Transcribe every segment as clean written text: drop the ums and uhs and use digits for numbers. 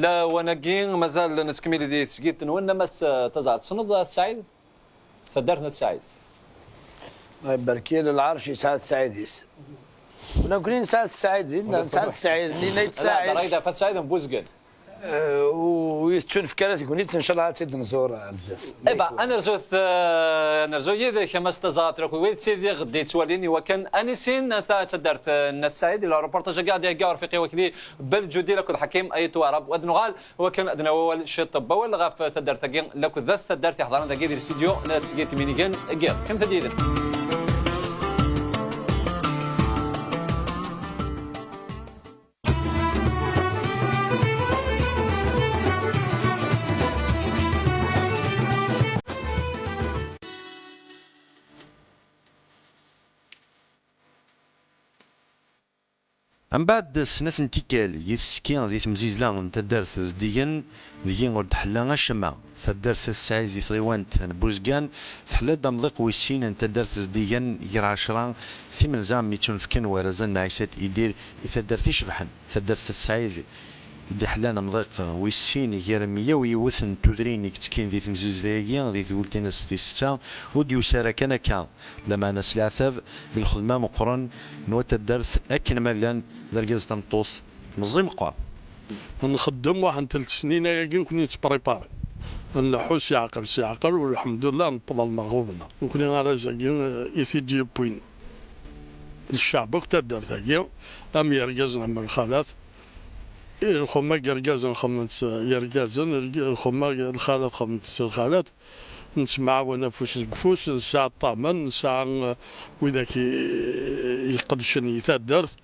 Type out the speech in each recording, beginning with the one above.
لا وناكين مازال نسكمل دي تسقيت نونا مس تزعل تصنض سعيد فدرنا سعيد الله يبارك له العرش يسعد سعيديس كنا نقولين سعد السعيد سعد السعيد اللي يتساعد لا رايدا فات سعيد نبوزقل ويستشون في كراسي يقول ان شاء الله تسد نزور عزاز ايبا انا رزوث يذا كما استزات ركو ويت سيدي غدي توليني وكان انسين تا تدرت نت سعيد الى روبورتاج قاعد يقا رفيقي وكلي بالجودي لك الحكيم اي توارب ودنغال وكان ادنا اول شي طب ولا غاف تدرت لك ذا تدرت حضرنا دقيقه الاستديو نتسقيت مينيغان غير كم تدير من بعد سنة تيكال يسكين ذي تمزيزلا تدرس زديا ذي ورد حلا الشمع تدرس السعيد ذي ثغيوانت بوزقان تحلا دمضيق ويسين تدرس زديا يرى عشرة في منزام ميتون فكن ورزن عيسات يدير يتدرس يشبحن تدرس السعيد دي حلانا مضيق ويسين يرمية ويوثن تدرين يكتكين ذي تمزيزلايا ذي ذولتين ستي ستة وديو سارة كان كان لما ناس العثاب ذي الخدمة مقرن نوات الدرس أكن ملان ذا الجاز تمطوث مزي مقار نخدم واحد 3 سنين ياكي كنت نتبريباري نحوس يعقل والحمد لله نفضل مغوبنا وكنا على زاكين يفيدي بوين الشعب وقت الدرس هاكي أم يرجزنا من الخالات الخما يرجزن خمس يرجزن الخما الخالات خمس الخالات نسمع ونفوس الكفوس نساع الطامن نساع وذاك يقدشن يتدرس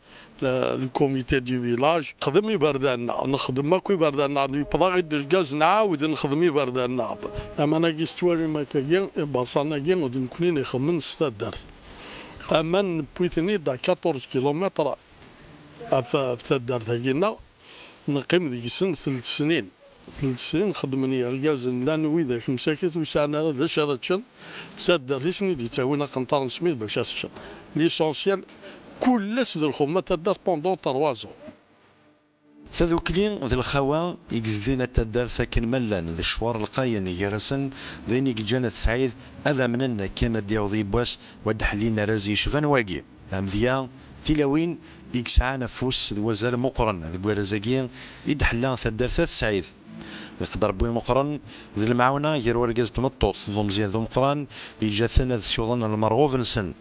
الكوميتي دي فيلاج نخدم يبردنا نخدم ماكو يبردنا بلاغي الجاز نعاود نخدم يبردنا اما انا كيستوالي ما كاين باصانا كاين ودي نكونين يخمن الدرس اما بويتني دا 14 كيلومتر في الدرس هنا نقيم ذيك السن 3 سنين 3 سنين خدمني الجاز لان وذاك مساكت وسعنا ذا شراتشن ساد الريسني دي تاوينا قنطار سميت باش اسشن ليسونسيال كل سد الخدمه تدار بوندون 3 زون تذوكلين ذي الخوا يجزدين التدار ساكن ملان ذي الشوار القاين يرسن ذيني يجانا سعيد اذا مننا كان ديال ذي بواس ودحلينا رازي شفان واقي ام ذيا تلاوين يكسع نفوس وزال مقرن ذي بوارزاكين يدحلان تدار سعيد يقدر بوي مقرن ذي المعاونة يروى رقاز تمطوط ذو مزيان ذو مقرن يجاثنا ذي سيوضان المرغوب نسن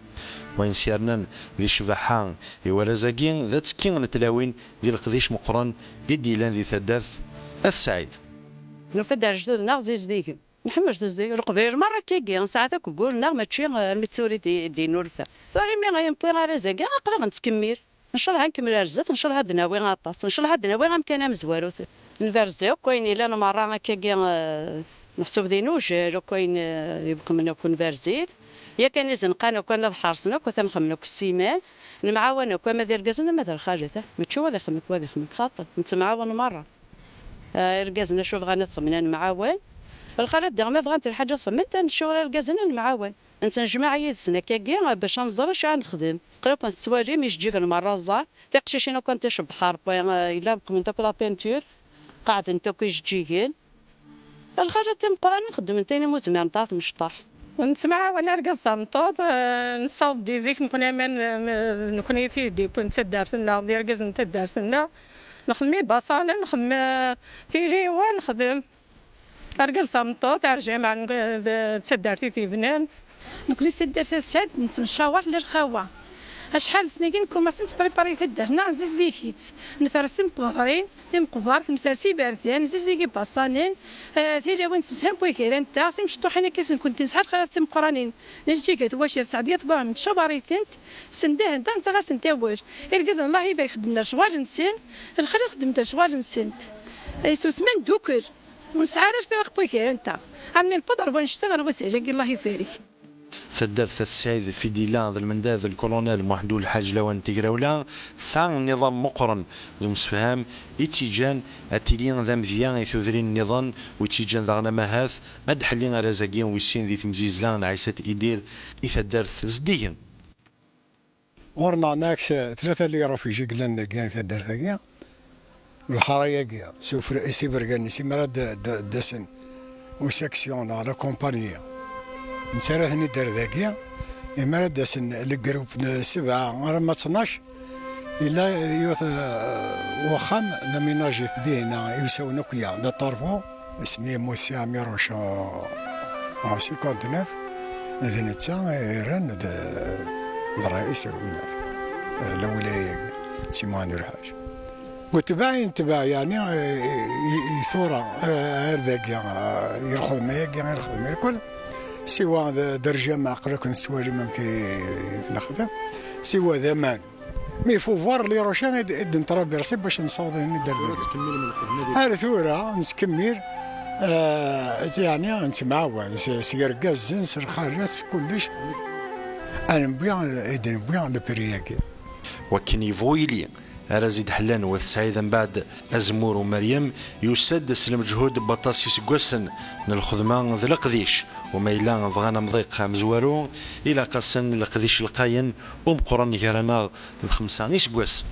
وين سيرنا ذي شبحان يورزاكين ذات كين نتلاوين ذي القديش مقرن يدي لان ذي ثدارث السعيد نفدر جدود نغزي زديك نحمش تزدي رقبير مرة كيكي ساعتك قول ماشي المتسوري دي نورثة ثاني مي غيمبوي غير رزاكي نقدر نتكمل ان شاء الله نكمل رزات ان شاء الله هاد ناوي غاطاس ان شاء الله هاد ناوي غنكون مزوارو نفرزيو كاين الا انا مرة كيكي محسوب دينوج لو كاين يبقى منا كون فارزيت يا كان زنقانا كنا بحرصنا كنا نخمنا كالسيمان المعاونه كنا ما دير رقازنا ما دار خالته ما تشوف هذا خمك خاطر نتمعاون مره رقازنا شوف غنثمنا المعاون الخالات دير ما بغات الحاجه ثمنت نشوف رقازنا المعاون انت نجمع يدسنا كاكي باش نزر اش غنخدم قريب كنت تواجي مش تجيك المره الزار تقشيشنا كنت تشرب بحر الا بقى من تاكل بينتور قاعد انت كيش تجيكين الحاجه تنقرا نخدم انتيني مزمع نطاط مشطاح نسمع وانا رقصت مطوط نصوب ديزيك نكون امان نكون يتيدي كنت تدارتنا ديال رقص تدارتنا نخدم بصاله نخدم في جيوان نخدم رقصت مطوط ارجع مع تدارتي في بنان نكون تدارت السعد نتمشاور للخوا شحال سنين كون ما سنت بريباري تدارنا عزيز ديكيت نفرس مقبرين مقبر نفرسي باردان عزيز ديكي باصانين تيجي وين تمسهم بويكيران تا مشطوحين كيس كنت نسحات خلات مقرانين نجي كات واش سعديه طبعا من شباريتنت سنده انت غاسنتا واش الكاز الله يبارك خدمنا شواج نسين الخير خدمت شواج نسنت سوسمان دوكر ونسعارش في بويكيران تا عمي البدر ونشتغل وسع الله يبارك تدرس السعيد في ديلان ذا المنداذ الكولونيل محدود الحاج لوان تيغراولا سان نظام مقرن ومسفهام اتجان اتيلين ذا مزيان يثوذرين النظام واتجان ذا غنماهاث ادحلين رزاقين ويسين ذي تمزيزلان عيسات ايدير يتدرس زديا ورنا ناكس 3 اللي يروح في جيكلان كان تدرس الحرايقية شوف رئيسي برقاني سي مراد دسن وسكسيون على كومبانية نسرهني درداقية مراد دسن الجروب 7 ما 12 إلا يوث وخام لميناجي ثدينا يسوي نقيا دا طرفو اسمي موسى عميروش 59 هذا نتا يرن الرئيس الولاية سيماني الحاج وتباين يعني يثورة هذاك يرخذ ما يرخذ ما الكل سوى درجة ما عقلك نسوالي ممكن ناخذها سوى ذمان مي فوفوار اللي روشان يدن تربي راسي باش نصوض ندير هذا ثورة نسكمير يعني انت معاون سير غاز نسر خارجات كلش انا نبيع البرياكي وكن يفويلي رازيد حلان وسعيد من بعد أزمور ومريم يسدس المجهود بطاسيس قوسن الخدمة ذا القديش وما إلا بغانا مضيق مزوارو إلى قسن القديش القاين قران يرانا الخمسة نيش قوس